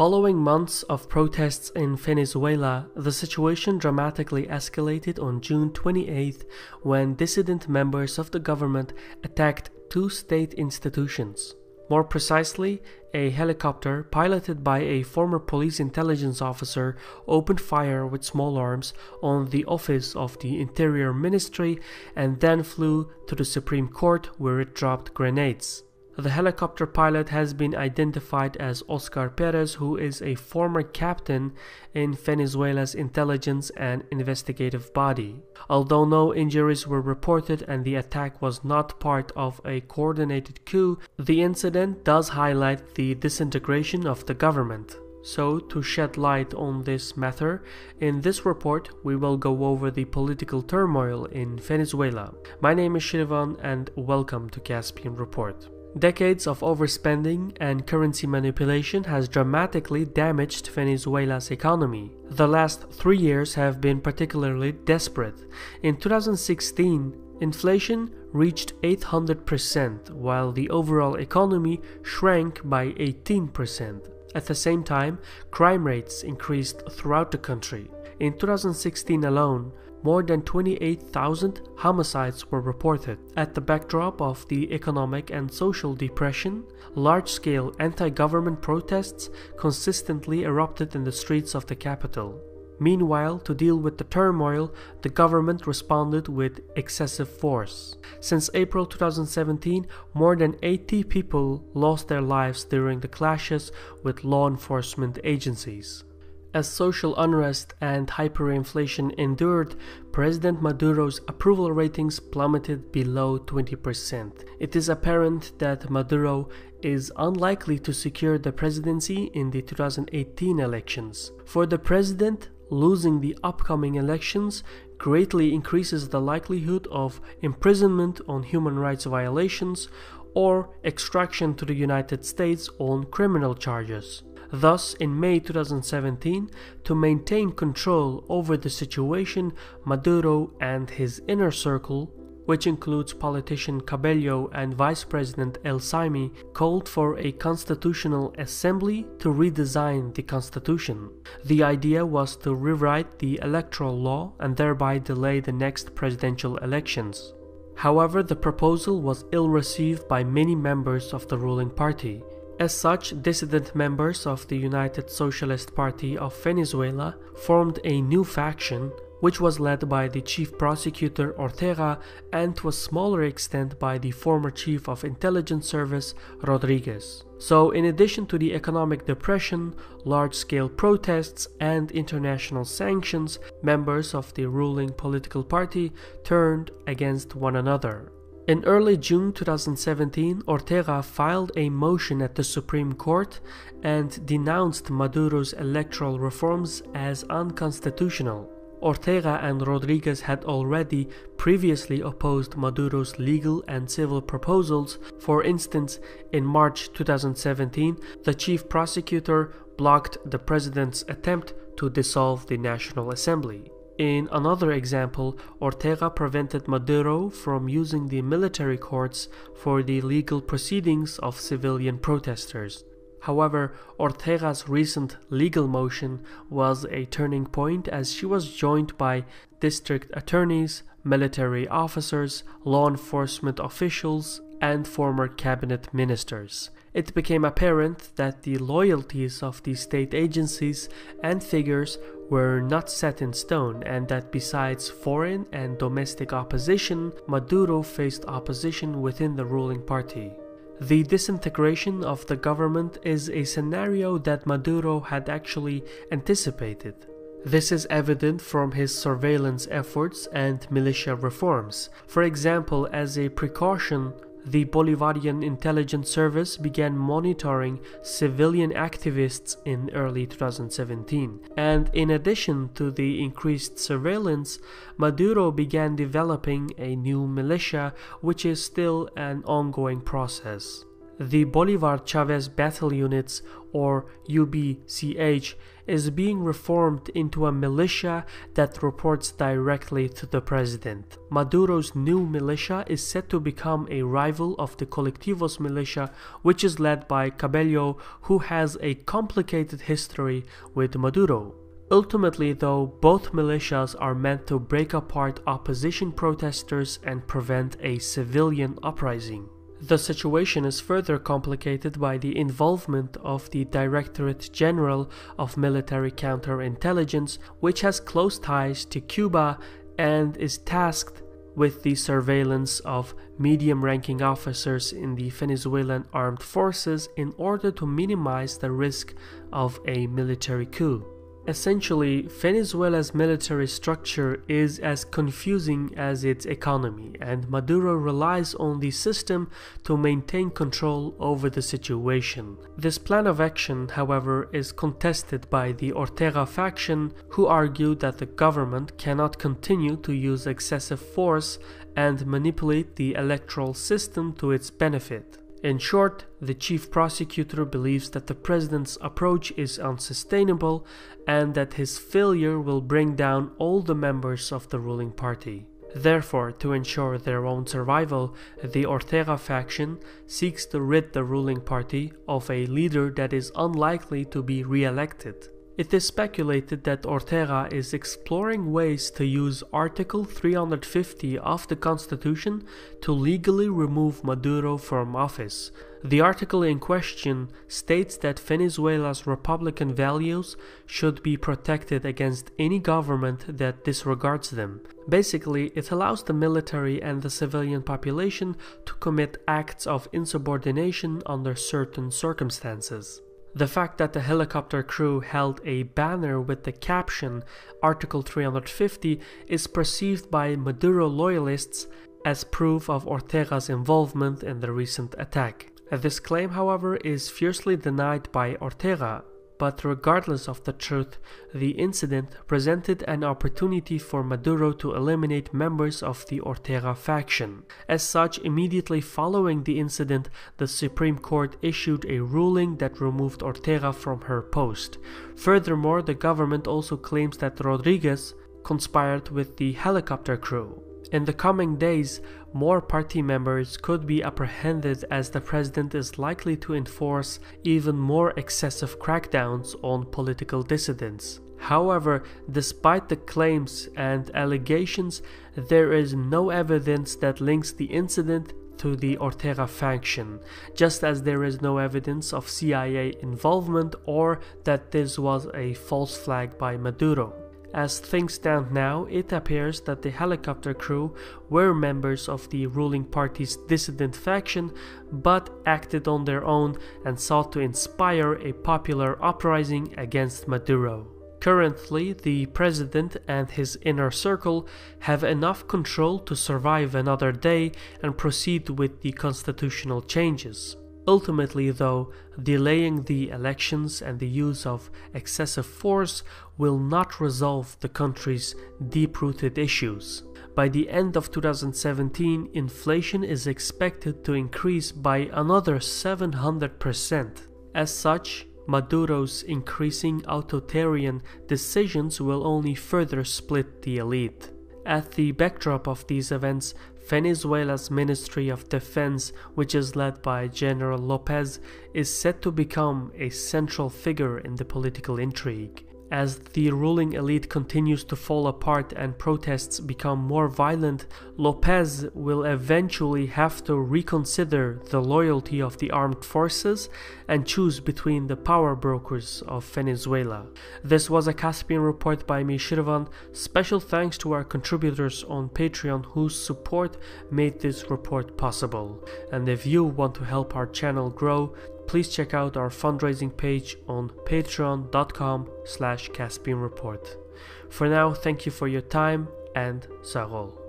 Following months of protests in Venezuela, the situation dramatically escalated on June 28th when dissident members of the government attacked two state institutions. More precisely, a helicopter piloted by a former police intelligence officer opened fire with small arms on the office of the Interior Ministry and then flew to the Supreme Court where it dropped grenades. The helicopter pilot has been identified as Oscar Pérez, who is a former captain in Venezuela's intelligence and investigative body. Although no injuries were reported and the attack was not part of a coordinated coup, the incident does highlight the disintegration of the government. So, to shed light on this matter, in this report we will go over the political turmoil in Venezuela. My name is Shirvan and welcome to Caspian Report. Decades of overspending and currency manipulation has dramatically damaged Venezuela's economy. The last 3 years have been particularly desperate. In 2016, inflation reached 800%, while the overall economy shrank by 18%. At the same time, crime rates increased throughout the country. In 2016 alone, more than 28,000 homicides were reported. At the backdrop of the economic and social depression, large-scale anti-government protests consistently erupted in the streets of the capital. Meanwhile, to deal with the turmoil, the government responded with excessive force. Since April 2017, more than 80 people lost their lives during the clashes with law enforcement agencies. As social unrest and hyperinflation endured, President Maduro's approval ratings plummeted below 20%. It is apparent that Maduro is unlikely to secure the presidency in the 2018 elections. For the president, losing the upcoming elections greatly increases the likelihood of imprisonment on human rights violations or extraction to the United States on criminal charges. Thus, in May 2017, to maintain control over the situation, Maduro and his inner circle, which includes politician Cabello and Vice President El Saimi, called for a constitutional assembly to redesign the constitution. The idea was to rewrite the electoral law and thereby delay the next presidential elections. However, the proposal was ill-received by many members of the ruling party. As such, dissident members of the United Socialist Party of Venezuela formed a new faction, which was led by the chief prosecutor Ortega and to a smaller extent by the former chief of intelligence service Rodriguez. So, in addition to the economic depression, large-scale protests, and international sanctions, members of the ruling political party turned against one another. In early June 2017, Ortega filed a motion at the Supreme Court and denounced Maduro's electoral reforms as unconstitutional. Ortega and Rodriguez had already previously opposed Maduro's legal and civil proposals. For instance, in March 2017, the chief prosecutor blocked the president's attempt to dissolve the National Assembly. In another example, Ortega prevented Maduro from using the military courts for the legal proceedings of civilian protesters. However, Ortega's recent legal motion was a turning point as she was joined by district attorneys, military officers, law enforcement officials, and former cabinet ministers. It became apparent that the loyalties of the state agencies and figures were not set in stone, and that besides foreign and domestic opposition, Maduro faced opposition within the ruling party. The disintegration of the government is a scenario that Maduro had actually anticipated. This is evident from his surveillance efforts and militia reforms. For example, as a precaution, the Bolivarian intelligence service began monitoring civilian activists in early 2017. And in addition to the increased surveillance, Maduro began developing a new militia, which is still an ongoing process. The Bolivar Chavez Battle Units, or UBCH, is being reformed into a militia that reports directly to the president. Maduro's new militia is set to become a rival of the Colectivos militia, which is led by Cabello, who has a complicated history with Maduro. Ultimately, though, both militias are meant to break apart opposition protesters and prevent a civilian uprising. The situation is further complicated by the involvement of the Directorate General of Military Counterintelligence, which has close ties to Cuba and is tasked with the surveillance of medium-ranking officers in the Venezuelan armed forces in order to minimize the risk of a military coup. Essentially, Venezuela's military structure is as confusing as its economy, and Maduro relies on the system to maintain control over the situation. This plan of action, however, is contested by the Ortega faction, who argue that the government cannot continue to use excessive force and manipulate the electoral system to its benefit. In short, the chief prosecutor believes that the president's approach is unsustainable and that his failure will bring down all the members of the ruling party. Therefore, to ensure their own survival, the Ortega faction seeks to rid the ruling party of a leader that is unlikely to be re-elected. It is speculated that Ortega is exploring ways to use Article 350 of the Constitution to legally remove Maduro from office. The article in question states that Venezuela's republican values should be protected against any government that disregards them. Basically, it allows the military and the civilian population to commit acts of insubordination under certain circumstances. The fact that the helicopter crew held a banner with the caption Article 350 is perceived by Maduro loyalists as proof of Ortega's involvement in the recent attack. This claim, however, is fiercely denied by Ortega, but regardless of the truth, the incident presented an opportunity for Maduro to eliminate members of the Ortega faction. As such, immediately following the incident, the Supreme Court issued a ruling that removed Ortega from her post. Furthermore, the government also claims that Rodriguez conspired with the helicopter crew. In the coming days, more party members could be apprehended as the president is likely to enforce even more excessive crackdowns on political dissidents. However, despite the claims and allegations, there is no evidence that links the incident to the Ortega faction, just as there is no evidence of CIA involvement or that this was a false flag by Maduro. As things stand now, it appears that the helicopter crew were members of the ruling party's dissident faction, but acted on their own and sought to inspire a popular uprising against Maduro. Currently, the president and his inner circle have enough control to survive another day and proceed with the constitutional changes. Ultimately, though, delaying the elections and the use of excessive force will not resolve the country's deep-rooted issues. By the end of 2017, inflation is expected to increase by another 700%. As such, Maduro's increasing authoritarian decisions will only further split the elite. At the backdrop of these events, Venezuela's Ministry of Defense, which is led by General Lopez, is set to become a central figure in the political intrigue. As the ruling elite continues to fall apart and protests become more violent, Lopez will eventually have to reconsider the loyalty of the armed forces and choose between the power brokers of Venezuela. This was a Caspian Report by me, Shirvan. Special thanks to our contributors on Patreon whose support made this report possible. And if you want to help our channel grow, please check out our fundraising page on patreon.com/CaspianReport. For now, thank you for your time and Sarol.